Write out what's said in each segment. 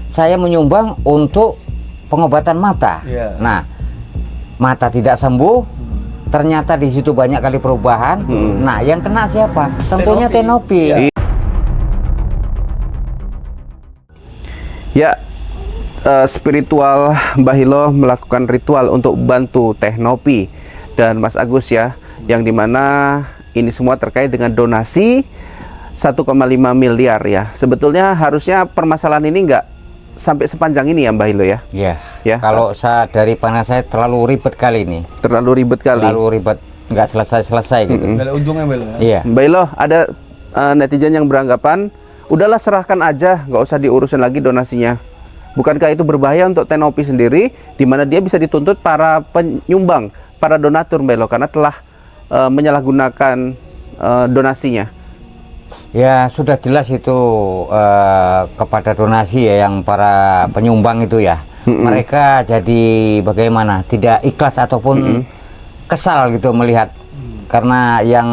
Saya menyumbang untuk pengobatan mata. Nah, mata tidak sembuh, ternyata di situ banyak kali perubahan. Nah, yang kena siapa? Tentunya Tenopi. Ya, spiritual Mbah Hilo melakukan ritual untuk bantu Tenopi dan Mas Agus ya, yang dimana ini semua terkait dengan donasi 1,5 miliar ya. Sebetulnya harusnya permasalahan ini nggak sampai sepanjang ini ya Mbah Hilo ya. Iya. Ya. Kalau dari pandangan saya terlalu ribet kali ini. Terlalu ribet kali. Terlalu ribet, nggak selesai gitu. Ada ujungnya Bel. Iya. Mbah Hilo, ada netizen yang beranggapan, udahlah serahkan aja, nggak usah diurusin lagi donasinya. Bukankah itu berbahaya untuk Tenopi sendiri, di mana dia bisa dituntut para penyumbang, para donatur Mbah Hilo, karena telah menyalahgunakan donasinya. Ya sudah jelas itu kepada donasi ya, yang para penyumbang itu ya. Mereka jadi bagaimana? Tidak ikhlas ataupun kesal gitu melihat, karena yang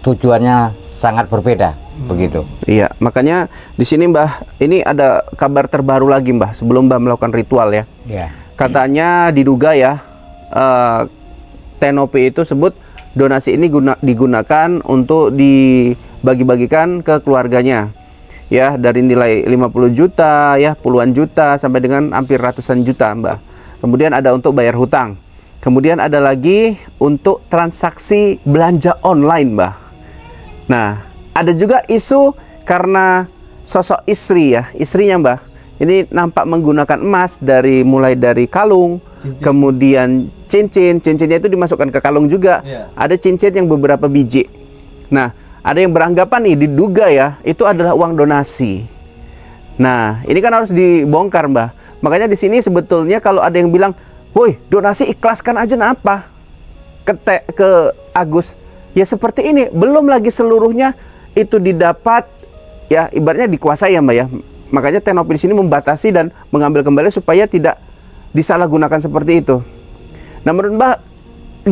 tujuannya sangat berbeda begitu. Iya, makanya di sini Mbah, ini ada kabar terbaru lagi Mbah, sebelum Mbah melakukan ritual ya. Ya. Katanya diduga ya, Tenopi itu sebut donasi ini digunakan untuk dibagi-bagikan ke keluarganya. Ya, dari nilai 50 juta ya, puluhan juta sampai dengan hampir ratusan juta Mbah. Kemudian ada untuk bayar hutang. Kemudian ada lagi untuk transaksi belanja online Mbah. Nah, ada juga isu karena sosok istri ya, istrinya Mbah. Ini nampak menggunakan emas mulai dari kalung, kemudian cincinnya itu dimasukkan ke kalung juga. Ada cincin yang beberapa biji. Nah, ada yang beranggapan nih, diduga ya, itu adalah uang donasi. Nah, ini kan harus dibongkar Mbah. Makanya di sini sebetulnya kalau ada yang bilang, woi donasi ikhlaskan aja kenapa? Ke Agus. Ya seperti ini, belum lagi seluruhnya itu didapat, ya ibaratnya dikuasai ya Mbak ya. Makanya Tenopi di sini membatasi dan mengambil kembali supaya tidak disalahgunakan seperti itu. Nah, menurut Mbak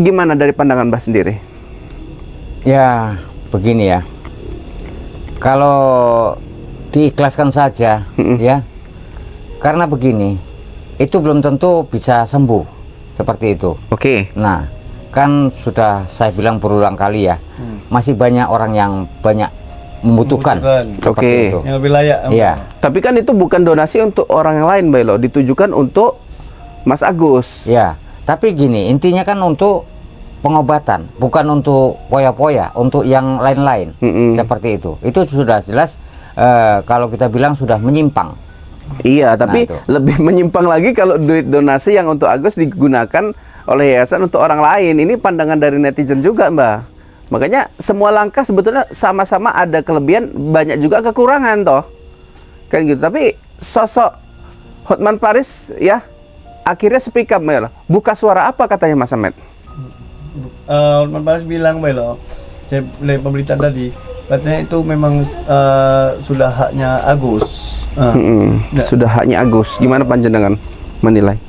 gimana dari pandangan Mbak sendiri? Ya begini ya, kalau diikhlaskan saja ya, karena begini, itu belum tentu bisa sembuh seperti itu. Oke. Nah, kan sudah saya bilang berulang kali ya, masih banyak orang yang banyak membutuhkan. Oke. Itu. Yang lebih layak. Iya. Tapi kan itu bukan donasi untuk orang yang lain Mbak Hilo, ditujukan untuk Mas Agus. Ya, tapi gini, intinya kan untuk pengobatan, bukan untuk poya-poya, untuk yang lain-lain. Seperti itu. Itu sudah jelas kalau kita bilang sudah menyimpang. Iya, tapi Nah, lebih menyimpang lagi kalau duit donasi yang untuk Agus digunakan oleh yayasan untuk orang lain. Ini pandangan dari netizen juga Mbak. Makanya semua langkah sebetulnya sama-sama ada kelebihan, banyak juga kekurangan toh. Kan gitu. Tapi sosok Hotman Paris ya akhirnya speak up Mbak. Buka suara apa katanya Mas Ahmed? Hotman Paris bilang Bel, saya lihat pemberitaan tadi, katanya itu memang sudah haknya Agus. Sudah haknya Agus. Gimana panjenengan menilai?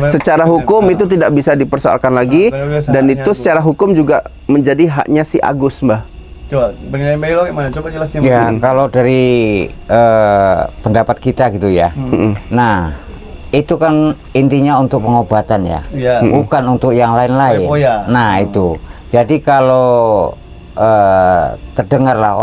Secara hukum itu tidak bisa dipersoalkan lagi, dan itu secara hukum juga menjadi haknya si Agus Mbah. Coba penilaian Bel gimana? Coba jelasin. Ya, kalau dari pendapat kita gitu ya. Nah, itu kan intinya untuk pengobatan ya, bukan untuk yang lain-lain. Nah, itu. Jadi kalau terdengarlah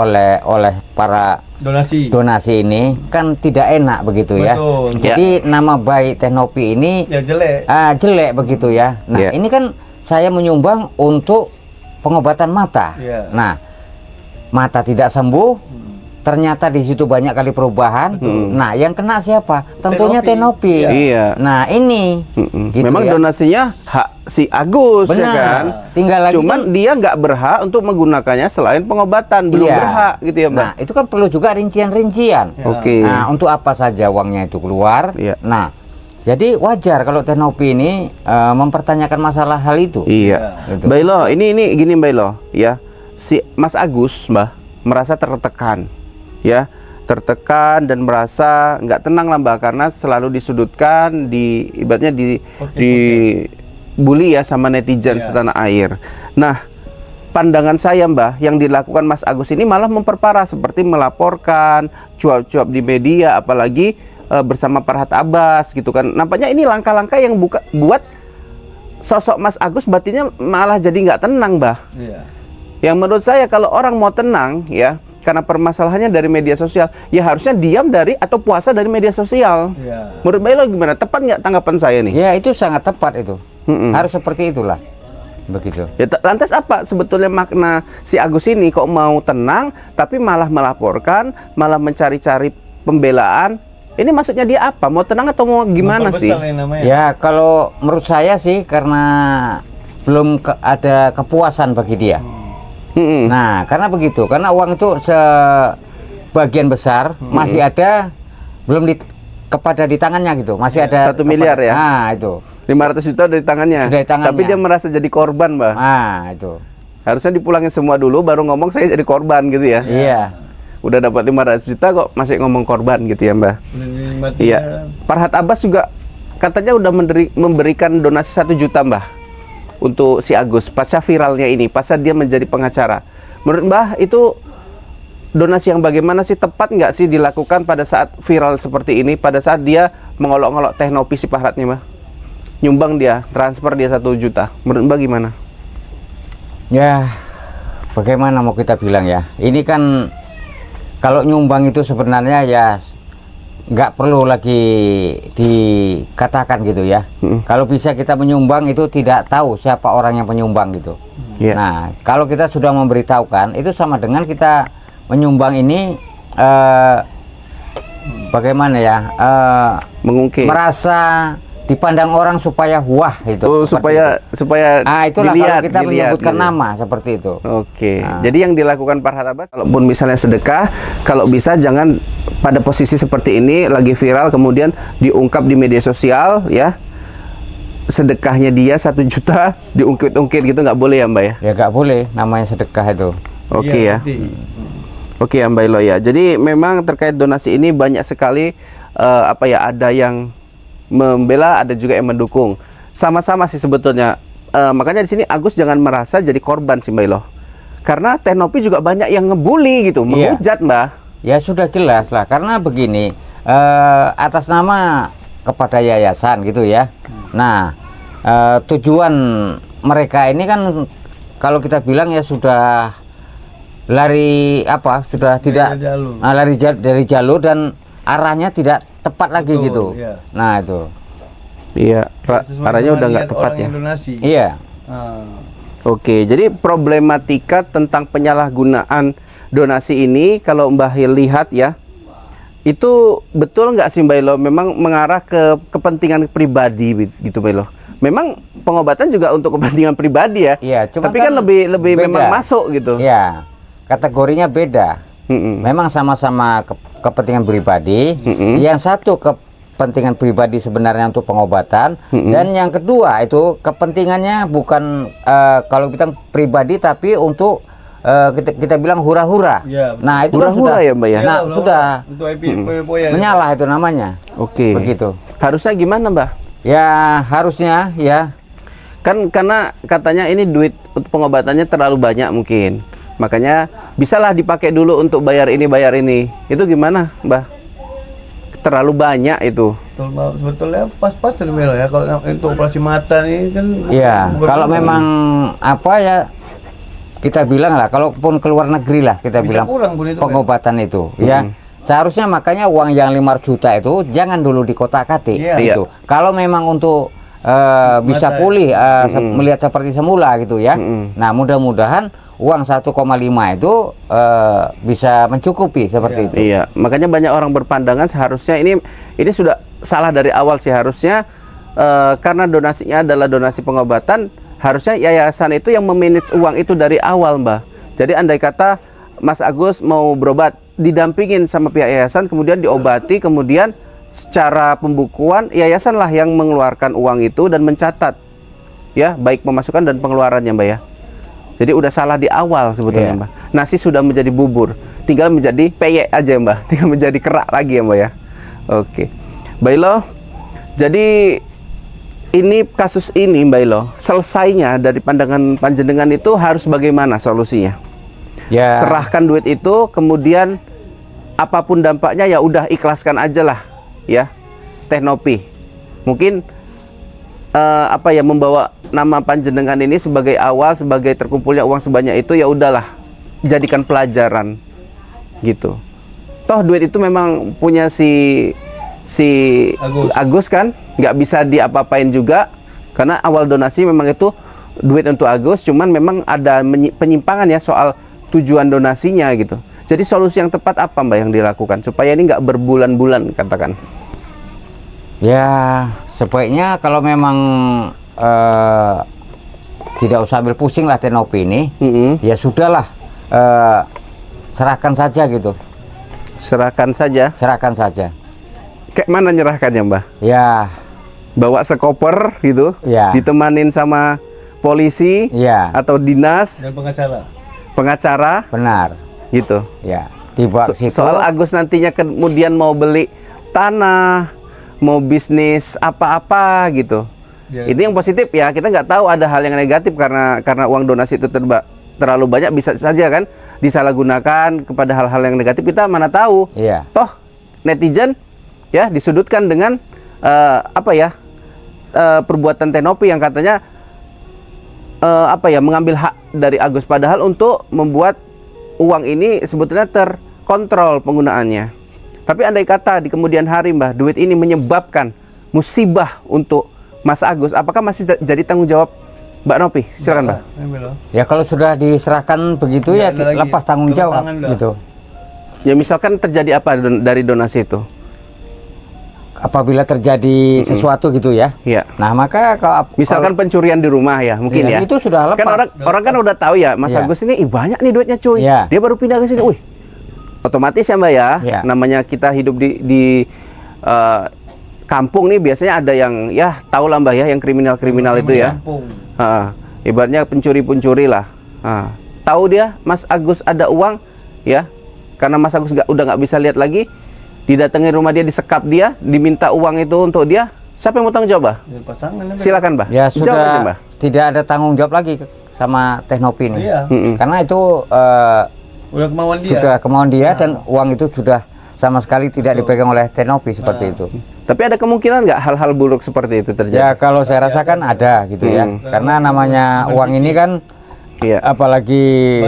oleh para donasi ini kan tidak enak begitu. Betul. Ya. Jadi nama baik Tenopi ini ya jelek. Jelek begitu ya. Nah, ini kan saya menyumbang untuk pengobatan mata. Nah, mata tidak sembuh, ternyata di situ banyak kali perubahan. Nah, yang kena siapa? Tentunya Tenopi. Iya. Nah, ini gitu memang ya. donasinya hak si Agus. Benar. Ya kan? Tinggal lagi cuman kan, dia nggak berhak untuk menggunakannya selain pengobatan, belum berhak gitu ya Mbak. Nah, itu kan perlu juga rincian-rincian. Oke. Nah, untuk apa saja uangnya itu keluar. Nah, jadi wajar kalau Tenopi ini mempertanyakan masalah hal itu. Iya. Gitu. Mbak Hilo, ini gini Mbak Hilo, ya. Si Mas Agus, Mbah, merasa tertekan. Ya, tertekan dan merasa nggak tenang lah Mbak, karena selalu disudutkan, ibaratnya dibully ya sama netizen setanah air. Nah, pandangan saya Mbah, yang dilakukan Mas Agus ini malah memperparah, seperti melaporkan cuap-cuap di media, apalagi bersama Farhad Abbas gitu kan. Nampaknya ini langkah-langkah yang buat sosok Mas Agus batinnya malah jadi nggak tenang, Mbah. Iya. Yang menurut saya kalau orang mau tenang ya, karena permasalahannya dari media sosial, ya harusnya diam dari atau puasa dari media sosial. Iya. Menurut Mbak Elo gimana? Tepat nggak tanggapan saya nih? Ya itu sangat tepat itu. Harus seperti itulah. Begitu. Ya, lantas apa sebetulnya makna si Agus ini kok mau tenang tapi malah melaporkan, malah mencari-cari pembelaan? Ini maksudnya dia apa? Mau tenang atau mau gimana sih? Ya kalau menurut saya sih karena belum ada kepuasan bagi dia. Nah karena begitu, karena uang itu sebagian besar masih ada belum kepada di tangannya gitu, masih ada 1 miliar ya. Nah itu 500 juta dari tangannya. Sudah di tangannya. Tapi dia merasa jadi korban, Mbak. Nah itu harusnya dipulangin semua dulu baru ngomong saya jadi korban gitu ya. iya. Udah dapat 500 juta kok masih ngomong korban gitu ya, Mbak. Iya. Farhad Abbas juga katanya udah memberikan donasi 1 juta, Mbah, untuk si Agus pasca viralnya ini, pasca dia menjadi pengacara. Menurut Mbah itu donasi yang bagaimana sih, tepat nggak sih dilakukan pada saat viral seperti ini, pada saat dia mengolok-olok Teh Nopi si Farhadnya, Mbah? Nyumbang dia, transfer dia 1 juta. Menurut Mbah gimana? Ya bagaimana mau kita bilang ya, ini kan kalau nyumbang itu sebenarnya ya nggak perlu lagi dikatakan gitu ya. Kalau bisa kita menyumbang itu tidak tahu siapa orang yang penyumbang gitu. Nah kalau kita sudah memberitahukan itu sama dengan kita menyumbang ini bagaimana ya, mengungkit, merasa dipandang orang supaya wah itu. supaya itulah dilihat, kalau kita menyebutkan gitu. Nama seperti itu. Oke. Jadi yang dilakukan Farhad Abbas, kalaupun misalnya sedekah, kalau bisa jangan pada posisi seperti ini lagi viral kemudian diungkap di media sosial ya. Sedekahnya dia 1 juta diungkit-ungkit gitu, nggak boleh ya, Mbak ya? Ya nggak boleh, namanya sedekah itu. Oke ya. Oke ya, Mbak Elo ya. Jadi memang terkait donasi ini banyak sekali ada yang membela, ada juga yang mendukung. Sama-sama sih sebetulnya. Makanya di sini Agus jangan merasa jadi korban sih, Mbak Elo. Karena Teh Nopi juga banyak yang ngebully gitu, menghujat, Mbak. Ya sudah jelas lah, karena begini, atas nama kepada yayasan gitu ya. Nah, tujuan mereka ini kan kalau kita bilang ya sudah lari sudah tidak lari dari jalur dan arahnya tidak tepat lagi. Betul, gitu. Iya. Nah itu. Iya, arahnya udah nggak tepat ya. Iya. Oke, jadi problematika tentang penyalahgunaan donasi ini kalau Mbah Hil lihat ya, itu betul nggak sih Mbak Elo memang mengarah ke kepentingan pribadi gitu, Mbak Elo? Memang pengobatan juga untuk kepentingan pribadi ya. Iya, tapi kan lebih memang masuk gitu. Iya. Kategorinya beda. Memang sama-sama kepentingan pribadi. Yang satu kepentingan pribadi sebenarnya untuk pengobatan, dan yang kedua itu kepentingannya bukan kalau kita pribadi tapi untuk kita bilang hura-hura. Ya, nah itu hura-hura kan ya, Mbak ya. Nah sudah menyalah itu namanya. Oke. Begitu. Harusnya gimana, Mbak? Ya harusnya ya. Kan karena katanya ini duit untuk pengobatannya terlalu banyak mungkin. Makanya bisalah dipakai dulu untuk bayar ini. Itu gimana, Mbah? Terlalu banyak itu. Sebetulnya pas-pas ya kalau untuk operasi mata ini kan. Iya, kalau memang kita bilang lah, kalaupun keluar negeri lah kita bisa bilang pengobatan itu ya. Seharusnya makanya uang yang 5 juta itu jangan dulu dikotak-katik gitu. Kalau memang untuk bisa pulih melihat seperti semula gitu ya. Nah, mudah-mudahan uang 1,5 itu bisa mencukupi seperti itu. Iya, makanya banyak orang berpandangan seharusnya ini sudah salah dari awal sih harusnya, karena donasinya adalah donasi pengobatan, harusnya yayasan itu yang memanage uang itu dari awal, Mbak. Jadi andai kata Mas Agus mau berobat, didampingin sama pihak yayasan, kemudian diobati, kemudian secara pembukuan yayasan lah yang mengeluarkan uang itu dan mencatat ya, baik pemasukan dan pengeluarannya, Mbak ya. Jadi udah salah di awal sebetulnya, Mbak. Nasi sudah menjadi bubur, tinggal menjadi peyek aja, Mbak. Tinggal menjadi kerak lagi ya, Mbak ya. Oke. Mbak Elo, jadi ini kasus ini, Mbak Elo, selesainya dari pandangan panjenengan itu harus bagaimana solusinya? Ya. Serahkan duit itu, kemudian apapun dampaknya ya udah ikhlaskan aja lah. ya Teknopi. Mungkin apa ya, membawa nama panjenengan ini sebagai awal, sebagai terkumpulnya uang sebanyak itu, ya udahlah, jadikan pelajaran gitu. Toh duit itu memang punya si Agus kan, nggak bisa diapa-apain juga, karena awal donasi memang itu duit untuk Agus, cuman memang ada penyimpangan ya soal tujuan donasinya gitu. Jadi solusi yang tepat apa Mbak yang dilakukan supaya ini nggak berbulan-bulan katakan? Ya sebaiknya kalau memang tidak usah ambil pusing lah Teknopi ini, ya sudahlah, serahkan saja gitu. Serahkan saja? Serahkan saja. Kayak mana nyerahkannya Mbah? Ya bawa sekoper gitu, ya, ditemanin sama polisi, ya, atau dinas dan pengacara, benar gitu ya. Tiba situ. Soal Agus nantinya kemudian mau beli tanah, mau bisnis apa-apa gitu, ini yang positif ya. Kita nggak tahu ada hal yang negatif karena uang donasi itu terlalu banyak, bisa saja kan disalahgunakan kepada hal-hal yang negatif, kita mana tahu. Toh netizen ya disudutkan dengan apa ya, perbuatan Teknopi yang katanya apa ya, mengambil hak dari Agus, padahal untuk membuat uang ini sebetulnya terkontrol penggunaannya. Tapi andai kata di kemudian hari Mbah, duit ini menyebabkan musibah untuk Mas Agus, apakah masih jadi tanggung jawab Mbak Nopi? Silakan Mbak. Ya kalau sudah diserahkan begitu ya lepas tanggung jawab gitu. Ya misalkan terjadi apa dari donasi itu? Apabila terjadi sesuatu gitu ya. Iya. Nah maka kalau misalkan pencurian di rumah ya mungkin ya. Itu sudah lepas. Kan orang kan udah tahu ya Mas Agus ini banyak nih duitnya cuy. Dia baru pindah ke sini. Wih. Otomatis ya Mbak ya. Namanya kita hidup di kampung nih, biasanya ada yang ya tahu lah Mbak ya, yang kriminal-kriminal itu ya. Ibaratnya pencuri-pencuri lah. Tahu dia Mas Agus ada uang ya. Karena Mas Agus udah nggak bisa lihat lagi. Didatangi rumah dia, disekap dia, diminta uang itu untuk dia. Siapa yang mau tanggung jawab, Mbah? Silakan, Mbah. Ya sudah aja, Mbah. Tidak ada tanggung jawab lagi sama Teknopi ini. Karena itu udah kemauan dia. Sudah kemauan dia dan uang itu sudah sama sekali tidak dipegang oleh Teknopi seperti itu. Tapi ada kemungkinan nggak hal-hal buruk seperti itu terjadi? Ya kalau saya rasakan ada gitu ya. Karena namanya uang ini kan apalagi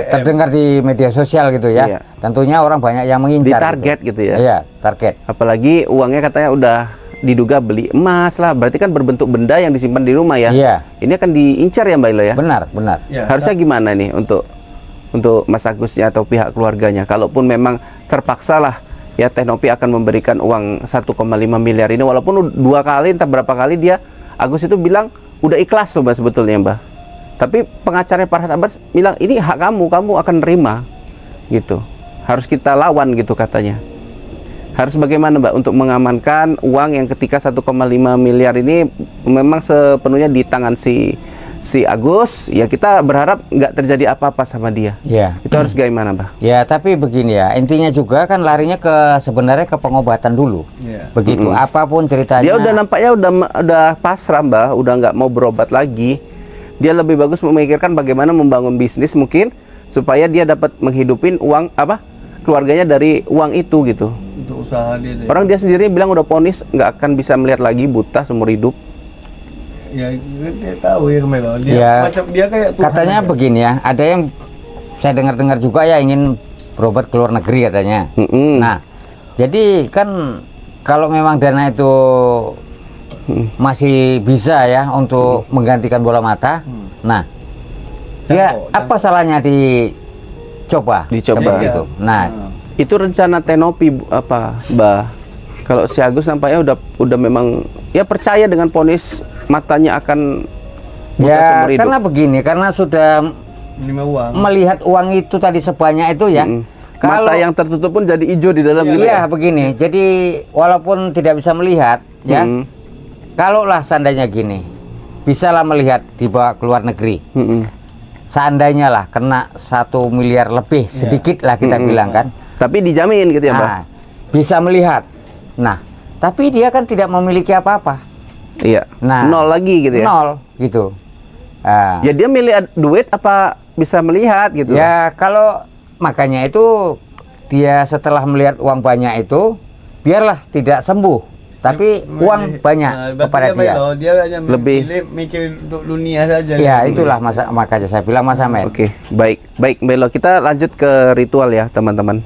terdengar di media sosial gitu ya. Tentunya orang banyak yang mengincar. Di target gitu ya. Iya, target. Apalagi uangnya katanya udah diduga beli emas lah. Berarti kan berbentuk benda yang disimpan di rumah ya. Ini akan diincar ya Mbak Ilo ya. Benar, benar. Harusnya gimana nih untuk Mas Agusnya atau pihak keluarganya? Kalaupun memang terpaksa lah ya Teknopi akan memberikan uang 1,5 miliar ini, walaupun 2 kali entah berapa kali dia Agus itu bilang udah ikhlas loh Mbak sebetulnya Mbak. Tapi pengacaranya Farhad Abbas bilang ini hak kamu akan nerima gitu. Harus kita lawan gitu katanya. Harus bagaimana Mbak untuk mengamankan uang yang ketika 1,5 miliar ini memang sepenuhnya di tangan si Agus, ya kita berharap nggak terjadi apa-apa sama dia. Itu harus gimana Mbak? Ya tapi begini ya, intinya juga kan larinya sebenarnya ke pengobatan dulu. Begitu, apapun ceritanya. Dia udah nampaknya udah pasrah Mbak, udah nggak mau berobat lagi. Dia lebih bagus memikirkan bagaimana membangun bisnis mungkin supaya dia dapat menghidupin uang keluarganya dari uang itu gitu. Untuk usaha dia. Orang dia sendiri bilang udah ponis nggak akan bisa melihat lagi, buta seumur hidup. Ya dia tahu ya Melo. Macam dia kayak Tuhan katanya aja. Begini ya, ada yang saya dengar juga ya ingin berobat ke luar negeri katanya. Nah, jadi kan kalau memang dana itu masih bisa ya untuk menggantikan bola mata. Nah, ya apa salahnya dicoba gitu. Nah, itu rencana Teknopi apa, Mbah? Kalau si Agus nampaknya udah memang ya percaya dengan ponis matanya akan buta seumur hidup. Karena begini, karena sudah melihat uang itu tadi sebanyak itu ya. Mata yang tertutup pun jadi hijau di dalam gitu. Iya, begini. Jadi walaupun tidak bisa melihat ya. Kalaulah seandainya gini, bisalah melihat dibawa ke luar negeri. Seandainya lah kena 1 miliar lebih, sedikit lah kita bilang kan. Tapi dijamin gitu ya Mbak? Nah, bisa melihat. Nah, tapi dia kan tidak memiliki apa-apa. Iya. Nah, 0 lagi gitu ya? 0 gitu. Ya dia milih duit apa bisa melihat gitu? Ya kalau makanya itu dia setelah melihat uang banyak itu, biarlah tidak sembuh, tapi uang banyak kepada dia. Dia hanya Lebih mikir untuk dunia saja. Ya, itulah makanya saya bilang Mas Amet. Oke, baik Belo. Kita lanjut ke ritual ya, teman-teman.